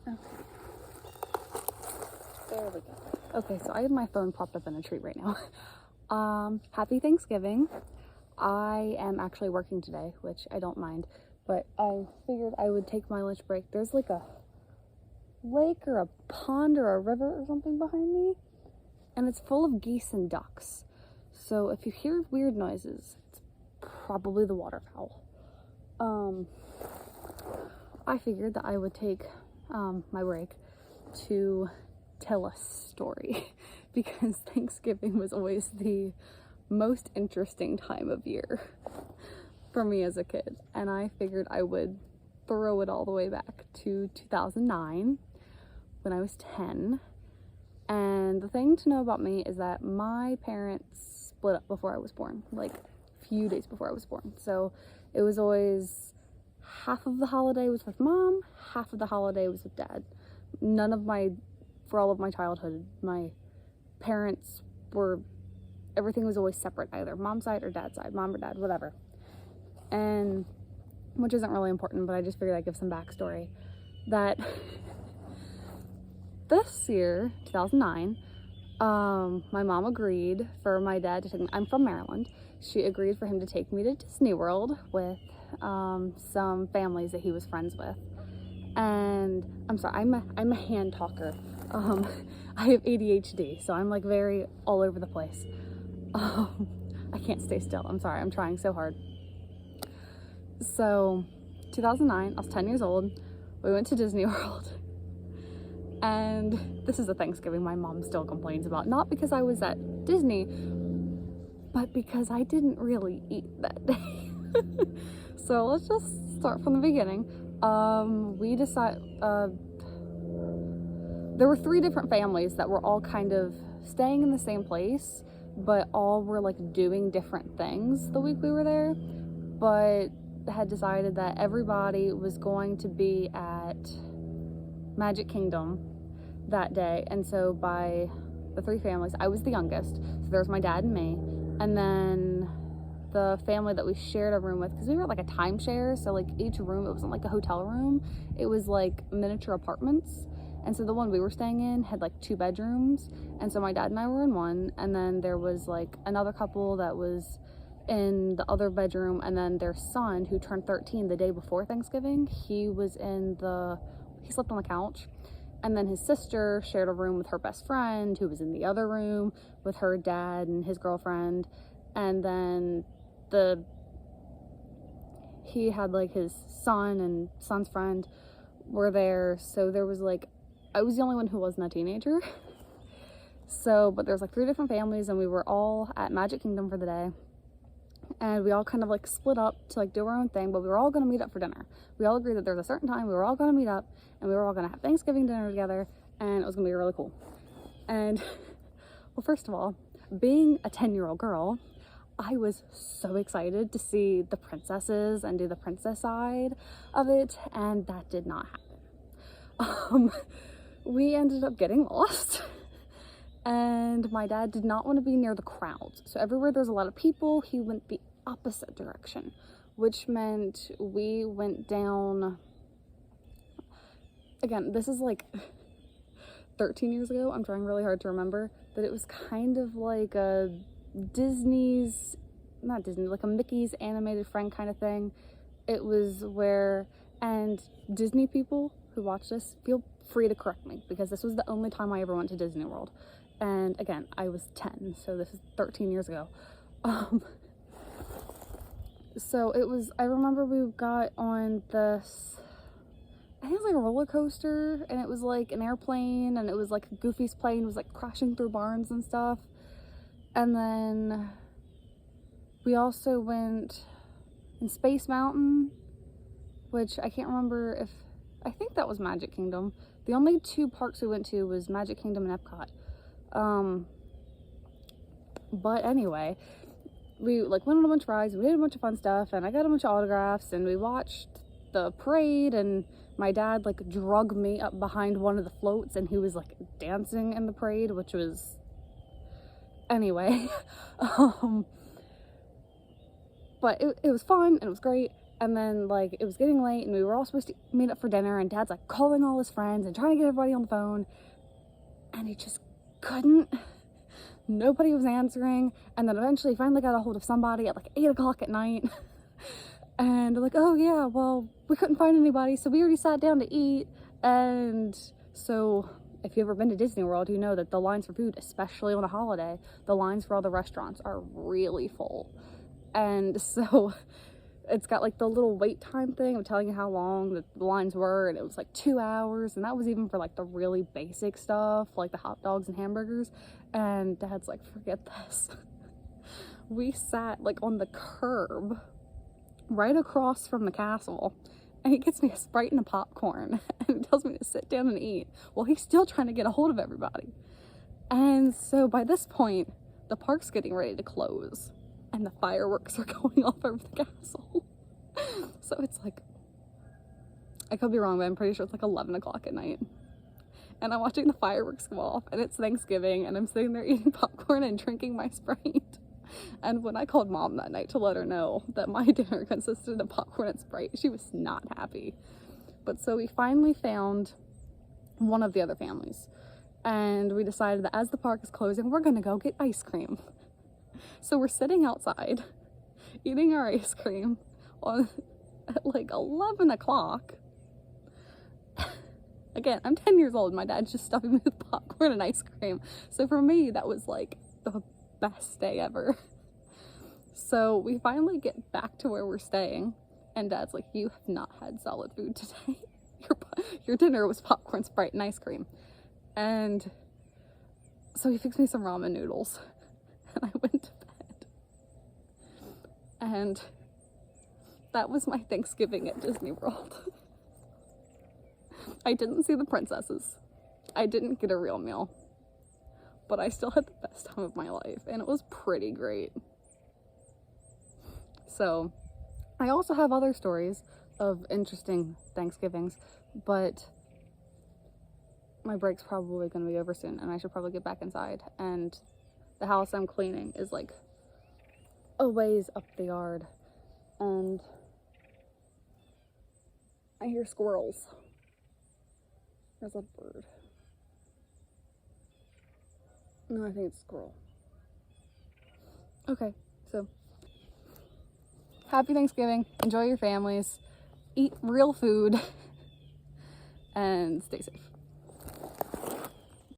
Okay. There we go. Okay, so I have my phone propped up in a tree right now. Happy Thanksgiving. I am actually working today, which I don't mind, but I figured I would take my lunch break. There's like a lake or a pond or a river or something behind me, and it's full of geese and ducks. So if you hear weird noises, it's probably the waterfowl. I figured that I would take my break to tell a story because Thanksgiving was always the most interesting time of year for me as a kid, and I figured I would throw it all the way back to 2009 when I was 10. And the thing to know about me is that my parents split up before I was born, like a few days before I was born. So it was always half of the holiday was with mom, half of the holiday was with dad. For all of my childhood, my parents everything was always separate, either mom's side or dad's side, mom or dad, whatever. And which isn't really important, but I just figured I'd give some backstory. That this year, 2009, my mom agreed for my dad to take me. I'm from Maryland. She agreed for him to take me to Disney World with some families that he was friends with. And I'm sorry, I'm a hand talker. I have ADHD, so I'm like very all over the place. I can't stay still. I'm sorry, I'm trying so hard. So 2009, I was 10 years old. We went to Disney World. And this is a Thanksgiving my mom still complains about. Not because I was at Disney, but because I didn't really eat that day. So let's just start from the beginning. There were 3 different families that were all kind of staying in the same place, but all were like doing different things the week we were there, but had decided that everybody was going to be at Magic Kingdom that day. And so by the 3 families, I was the youngest, so there was my dad and me, and then the family that we shared a room with, because we were like a timeshare, so like each room, it wasn't like a hotel room, it was like miniature apartments. And so the one we were staying in had like 2 bedrooms, and so my dad and I were in one, and then there was like another couple that was in the other bedroom, and then their son, who turned 13 the day before Thanksgiving, he slept on the couch. And then his sister shared a room with her best friend, who was in the other room with her dad and his girlfriend. And then he had like his son and son's friend were there. So there was like, I was the only one who wasn't a teenager. So, but there's like 3 different families, and we were all at Magic Kingdom for the day. And we all kind of like split up to like do our own thing, but we were all going to meet up for dinner. We all agreed that there's a certain time we were all going to meet up, and we were all going to have Thanksgiving dinner together, and it was going to be really cool. And well, first of all, being a 10-year-old girl, I was so excited to see the princesses and do the princess side of it, and that did not happen. We ended up getting lost. And my dad did not want to be near the crowds. So everywhere there's a lot of people, he went the opposite direction, which meant we went down. Again, this is like 13 years ago. I'm trying really hard to remember, but it was kind of like a like a Mickey's Animated Friend kind of thing. It was and Disney people who watch this, feel free to correct me, because this was the only time I ever went to Disney World. And again, I was 10, so this is 13 years ago. So I remember we got on this, I think it was like a roller coaster, and it was like an airplane, and it was like Goofy's plane was like crashing through barns and stuff. And then we also went in Space Mountain, which I can't remember I think that was Magic Kingdom. The only 2 parks we went to was Magic Kingdom and Epcot. But anyway, we like went on a bunch of rides, we did a bunch of fun stuff, and I got a bunch of autographs, and we watched the parade, and my dad like drug me up behind one of the floats, and he was like dancing in the parade, which was, anyway. But it was fun, and it was great. And then like it was getting late and we were all supposed to meet up for dinner, and Dad's like calling all his friends and trying to get everybody on the phone, and he just couldn't. Nobody was answering. And then eventually finally got a hold of somebody at like 8 o'clock at night. And they're like, oh yeah, well, we couldn't find anybody, so we already sat down to eat. And so if you've ever been to Disney World, you know that the lines for food, especially on a holiday, the lines for all the restaurants are really full. And so it's got like the little wait time thing of telling you how long the lines were, and it was like 2 hours, and that was even for like the really basic stuff like the hot dogs and hamburgers. And Dad's like, forget this. We sat like on the curb right across from the castle, and he gets me a Sprite and a popcorn and tells me to sit down and eat while he's still trying to get a hold of everybody. And so by this point the park's getting ready to close and the fireworks are going off over the castle. So it's like, I could be wrong, but I'm pretty sure it's like 11 o'clock at night. And I'm watching the fireworks go off, and it's Thanksgiving, and I'm sitting there eating popcorn and drinking my Sprite. And when I called Mom that night to let her know that my dinner consisted of popcorn and Sprite, she was not happy. But so we finally found one of the other families, and we decided that as the park is closing, we're gonna go get ice cream. So we're sitting outside eating our ice cream at like 11 o'clock. Again, I'm 10 years old. My dad's just stuffing me with popcorn and ice cream. So for me, that was like the best day ever. So we finally get back to where we're staying, and Dad's like, you have not had solid food today. Your dinner was popcorn, Sprite, and ice cream. And so he fixed me some ramen noodles, and I went to bed. And that was my Thanksgiving at Disney World. I didn't see the princesses. I didn't get a real meal. But I still had the best time of my life, and it was pretty great. So, I also have other stories of interesting Thanksgivings, but my break's probably going to be over soon, and I should probably get back inside. And the house I'm cleaning is like a ways up the yard, and I hear squirrels. There's a bird. No, I think it's a squirrel. Okay, so happy Thanksgiving. Enjoy your families. Eat real food. And stay safe.